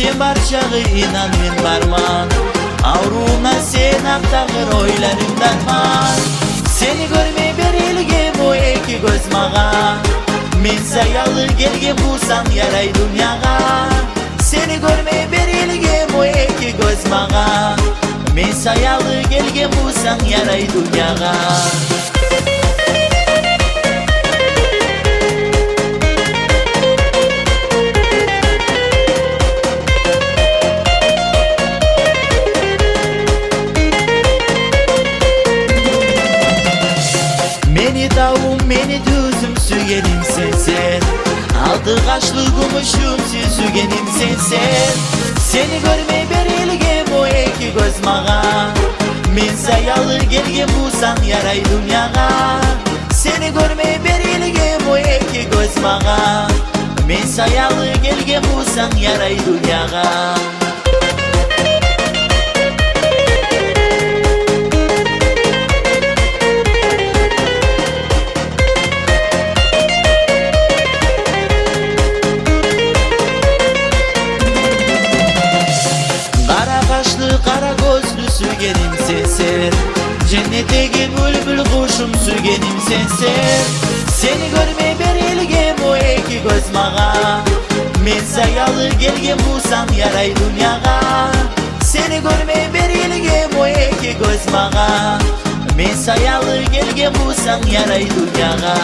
Sen barçağı inan men barman, Avruna sen aktağır oylarım darman. Seni görmey berilgem o iki göz mağa, Men sayalı gelgem bulsam yaray dünyaga. Seni görmey berilgem o iki göz mağa, Men sayalı gelgem bulsam yaray dünyaga. Meni tavum meni düzüm sügenim sensen, Aldı kaşlı gümüşüm sügenim sensen. Seni görmey berilgem o iki göz mağa, Men sayalı gelgem bulsam yaray dünyaga. Seni görmey berilgem o iki göz mağa, Men sayalı gelgem bulsam yaray dünyaga. Kara gözlü sügenim sensen, Cennetteki bülbül kuşum sügenim sensen. Seni görmey berilgem o iki göz mağa, Men sayalı gelgem bulsam yaray dünyaga. Seni görmey berilgem o iki göz mağa, Men sayalı gelgem bulsam yaray dünyaga.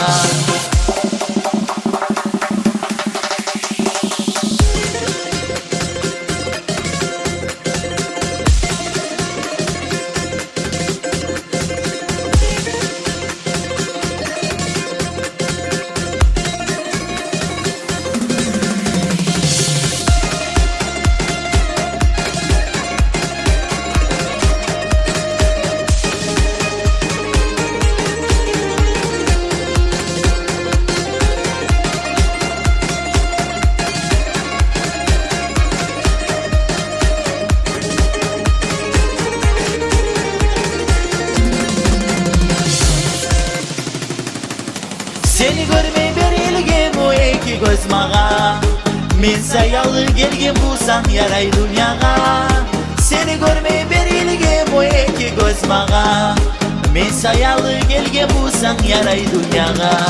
Seni görmey berilgem o iki göz mağa, Men sayalı gelgem bulsam yaray dünyaga. Seni görmey berilgem o iki göz mağa, Men sayalı gelgem bulsam yaray dünyaga.